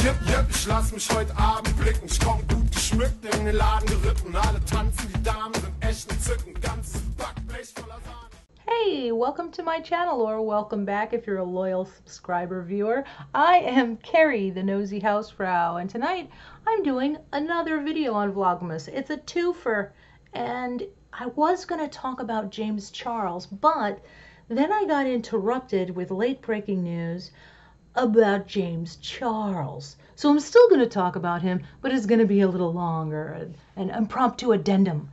Jip, jip, ich lass mich heute Abend blicken. Ich komm gut geschmückt in den Laden geritten. Alle tanzen, die Damen sind echt entzückend. Ganzes Backblech voller Sahne. Hey, welcome to my channel, or welcome back if you're a loyal subscriber viewer. I am Carrie, the nosy housefrau, and tonight I'm doing another video on Vlogmas. It's a twofer, and I was going to talk about James Charles, but then I got interrupted with late breaking news about James Charles. So I'm still going to talk about him, but it's going to be a little longer, an impromptu addendum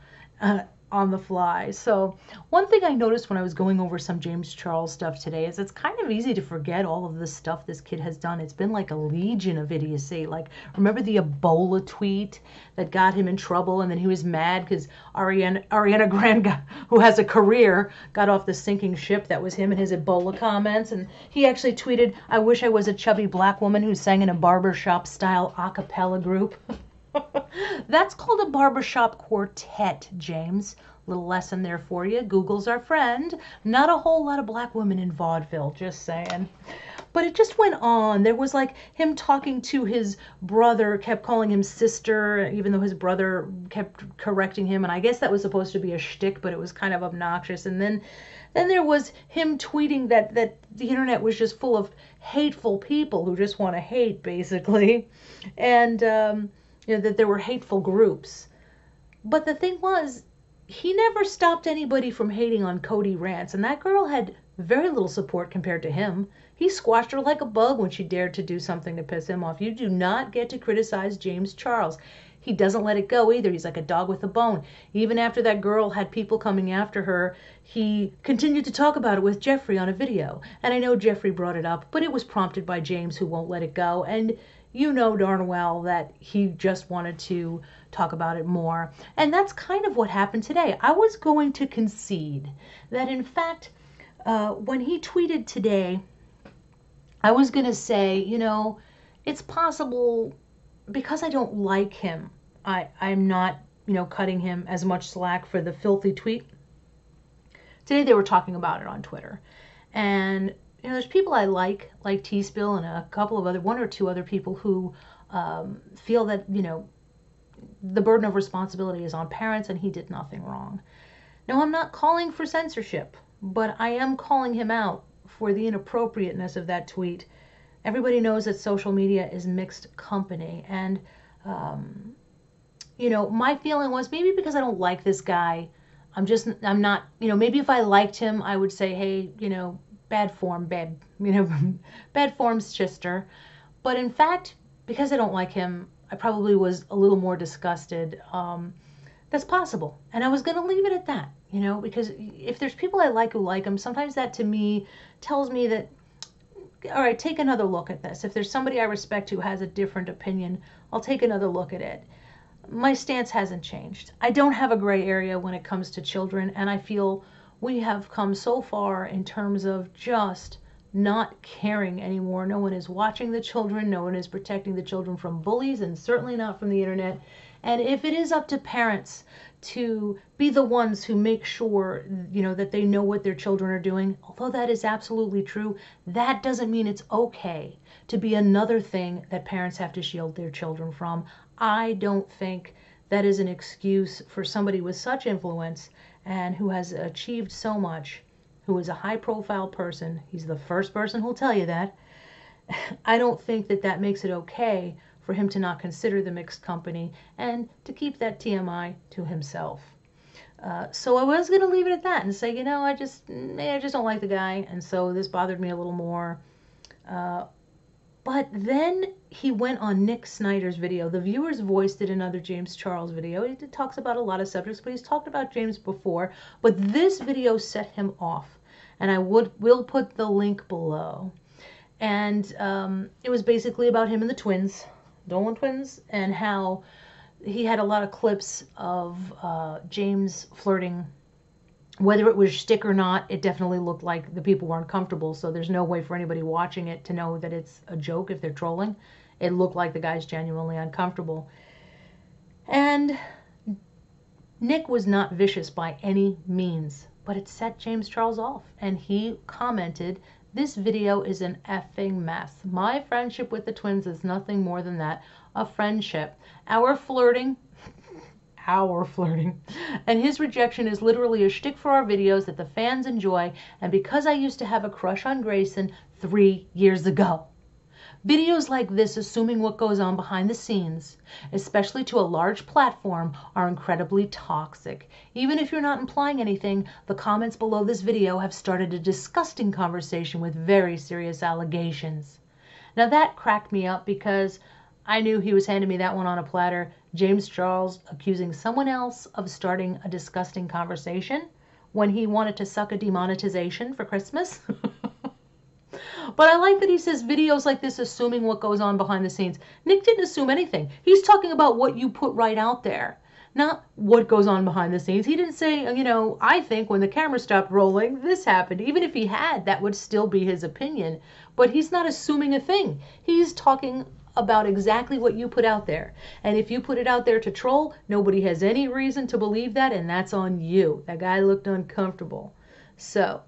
on the fly. So one thing I noticed when I was going over some James Charles stuff today is it's kind of easy to forget all of the stuff this kid has done. It's been like a legion of idiocy. Like, remember the Ebola tweet that got him in trouble, and then he was mad because Ariana Grande, who has a career, got off the sinking ship. That was him and his Ebola comments, and he actually tweeted, "I wish I was a chubby black woman who sang in a barbershop style a cappella group." That's called a barbershop quartet, James. Little lesson there for you. Google's our friend. Not a whole lot of black women in vaudeville, just saying. But it just went on. There was like him talking to his brother, kept calling him sister, even though his brother kept correcting him. And I guess that was supposed to be a shtick, but it was kind of obnoxious. And then there was him tweeting that the internet was just full of hateful people who just want to hate, basically. And you know, that there were hateful groups. But the thing was, he never stopped anybody from hating on Cody Rants, and that girl had very little support compared to him. He squashed her like a bug when she dared to do something to piss him off. You do not get to criticize James Charles. He doesn't let it go either. He's like a dog with a bone. Even after that girl had people coming after her, he continued to talk about it with Jeffrey on a video. And I know Jeffrey brought it up, but it was prompted by James, who won't let it go. And you know darn well that he just wanted to talk about it more. And that's kind of what happened today. I was going to concede that, in fact, when he tweeted today, I was going to say, you know, it's possible, because I don't like him, I'm not, you know, cutting him as much slack for the filthy tweet. Today they were talking about it on Twitter. And you know, there's people I like T-Spill and a couple of one or two other people who feel that, you know, the burden of responsibility is on parents and he did nothing wrong. Now, I'm not calling for censorship, but I am calling him out for the inappropriateness of that tweet. Everybody knows that social media is mixed company, and you know, my feeling was maybe because I don't like this guy, I'm not, you know, maybe if I liked him, I would say, hey, you know, bad form, babe, you know, bad form's sister. But in fact, because I don't like him, I probably was a little more disgusted. That's possible. And I was going to leave it at that, you know, because if there's people I like who like him, sometimes that to me tells me that, all right, take another look at this. If there's somebody I respect who has a different opinion, I'll take another look at it. My stance hasn't changed. I don't have a gray area when it comes to children, and I feel we have come so far in terms of just not caring anymore. No one is watching the children. No one is protecting the children from bullies, and certainly not from the internet. And if it is up to parents to be the ones who make sure, you know, that they know what their children are doing, although that is absolutely true, that doesn't mean it's okay to be another thing that parents have to shield their children from. I don't think that is an excuse for somebody with such influence and who has achieved so much, who is a high-profile person. He's the first person who'll tell you that. I don't think that that makes it okay for him to not consider the mixed company and to keep that TMI to himself. So I was going to leave it at that and say, you know, I just don't like the guy, and so this bothered me a little more. But then he went on Nick Snyder's video. The Viewer's Voice did another James Charles video. He talks about a lot of subjects, but he's talked about James before. But this video set him off, and I will put the link below. And it was basically about him and the twins, Dolan twins, and how he had a lot of clips of James flirting. Whether it was shtick or not, it definitely looked like the people were uncomfortable, so there's no way for anybody watching it to know that it's a joke if they're trolling. It looked like the guy's genuinely uncomfortable. And Nick was not vicious by any means, but it set James Charles off, and he commented This video is an effing mess. My friendship with the twins is nothing more than that, a friendship. Our flirting, and his rejection is literally a shtick for our videos that the fans enjoy, and because I used to have a crush on Grayson 3 years ago. Videos like this, assuming what goes on behind the scenes, especially to a large platform, are incredibly toxic. Even if you're not implying anything, the comments below this video have started a disgusting conversation with very serious allegations. Now that cracked me up because I knew he was handing me that one on a platter. James Charles accusing someone else of starting a disgusting conversation when he wanted to suck a demonetization for Christmas. But I like that he says videos like this assuming what goes on behind the scenes. Nick didn't assume anything. He's talking about what you put right out there, not what goes on behind the scenes. He didn't say, you know, I think when the camera stopped rolling, this happened. Even if he had, that would still be his opinion. But he's not assuming a thing. He's talking about exactly what you put out there. And if you put it out there to troll, nobody has any reason to believe that, and that's on you. That guy looked uncomfortable. So,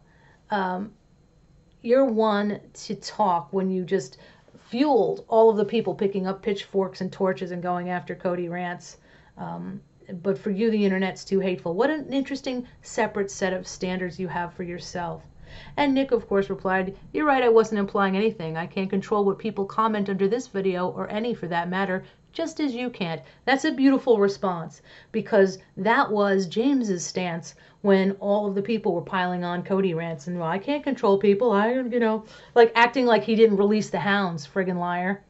you're one to talk when you just fueled all of the people picking up pitchforks and torches and going after Cody Rants. But for you, the internet's too hateful. What an interesting separate set of standards you have for yourself. And Nick, of course, replied, "You're right, I wasn't implying anything. I can't control what people comment under this video, or any for that matter, just as you can't." That's a beautiful response, because that was James's stance when all of the people were piling on Cody Rants and, well, I can't control people. Like acting like he didn't release the hounds, friggin' liar.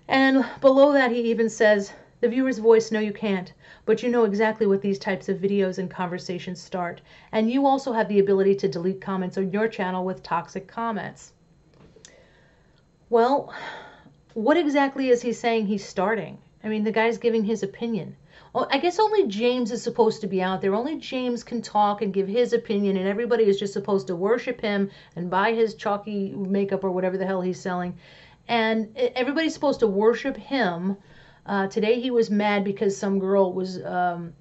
And below that, he even says, "The viewer's voice, no, you can't. But you know exactly what these types of videos and conversations start. And you also have the ability to delete comments on your channel with toxic comments." Well, what exactly is he saying he's starting? I mean, the guy's giving his opinion. Well, I guess only James is supposed to be out there. Only James can talk and give his opinion, and everybody is just supposed to worship him and buy his chalky makeup or whatever the hell he's selling. And everybody's supposed to worship him. Today he was mad because some girl was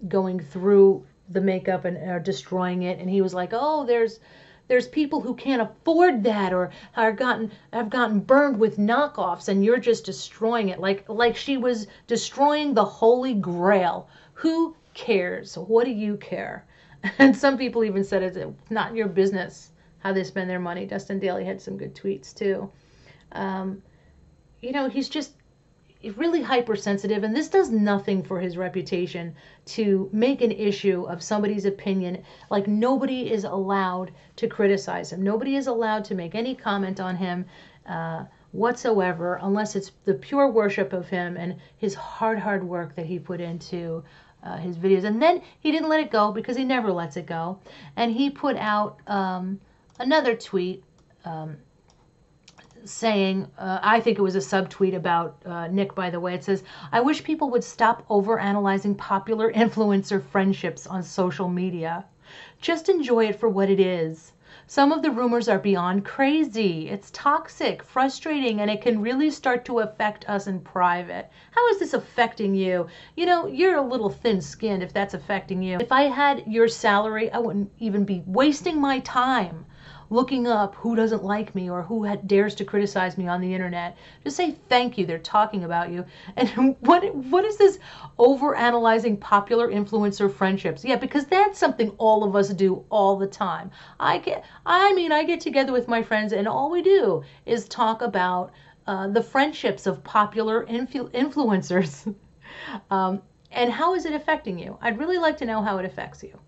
going through the makeup and destroying it, and he was like, "Oh, there's people who can't afford that, or have gotten burned with knockoffs, and you're just destroying it," like she was destroying the Holy Grail. Who cares? What do you care? And some people even said it's not your business how they spend their money. Dustin Daly had some good tweets too. You know, he's just really hypersensitive, and this does nothing for his reputation to make an issue of somebody's opinion. Like, nobody is allowed to criticize him. Nobody is allowed to make any comment on him whatsoever, unless it's the pure worship of him and his hard work that he put into his videos. And then he didn't let it go, because he never lets it go. And he put out another tweet saying, I think it was a subtweet about Nick, by the way. It says, "I wish people would stop overanalyzing popular influencer friendships on social media. Just enjoy it for what it is. Some of the rumors are beyond crazy. It's toxic, frustrating, and it can really start to affect us in private." How is this affecting you? You know, you're a little thin-skinned if that's affecting you. If I had your salary, I wouldn't even be wasting my time looking up who doesn't like me or who dares to criticize me on the internet. Just say thank you. They're talking about you. And what is this over-analyzing popular influencer friendships? Yeah, because that's something all of us do all the time. I get together with my friends, and all we do is talk about the friendships of popular influencers. And how is it affecting you? I'd really like to know how it affects you.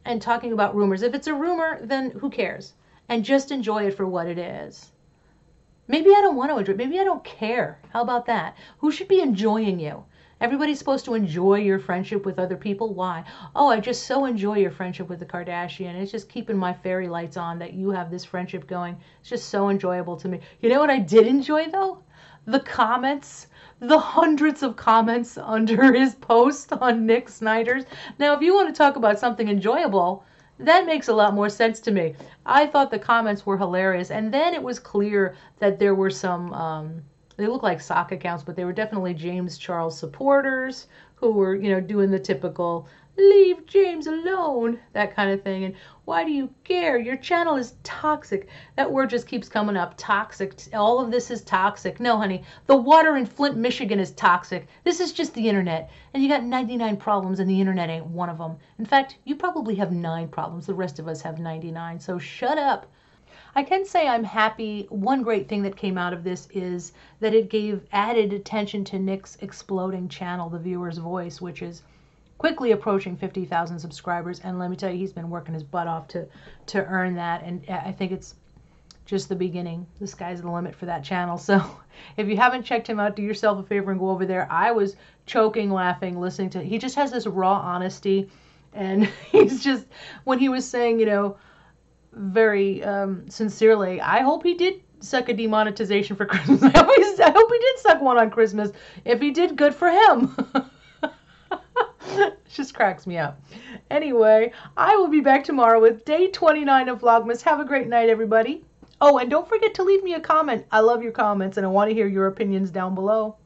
And talking about rumors. If it's a rumor, then who cares? And just enjoy it for what it is. Maybe I don't want to enjoy it. Maybe I don't care. How about that? Who should be enjoying you? Everybody's supposed to enjoy your friendship with other people. Why? Oh, I just so enjoy your friendship with the Kardashian. It's just keeping my fairy lights on that you have this friendship going. It's just so enjoyable to me. You know what I did enjoy, though? The comments. The hundreds of comments under his post on Nick Snyder's. Now, if you want to talk about something enjoyable, that makes a lot more sense to me. I thought the comments were hilarious. And then it was clear that there were some, they look like sock accounts, but they were definitely James Charles supporters who were, you know, doing the typical leave James alone, that kind of thing. And why do you care? Your channel is toxic. That word just keeps coming up. Toxic. All of this is toxic. No, honey. The water in Flint, Michigan is toxic. This is just the internet. And you got 99 problems and the internet ain't one of them. In fact, you probably have 9 problems. The rest of us have 99. So shut up. I can say I'm happy. One great thing that came out of this is that it gave added attention to Nick's exploding channel, The Viewer's Voice, which is quickly approaching 50,000 subscribers. And let me tell you, he's been working his butt off to earn that. And I think it's just the beginning. The sky's the limit for that channel. So if you haven't checked him out, do yourself a favor and go over there. I was choking, laughing, listening to, he just has this raw honesty. And he's just, when he was saying, you know, very sincerely, I hope he did suck a demonetization for Christmas. I hope he did suck one on Christmas. If he did, good for him. It just cracks me up. Anyway, I will be back tomorrow with day 29 of Vlogmas. Have a great night, everybody. Oh, and don't forget to leave me a comment. I love your comments, and I want to hear your opinions down below.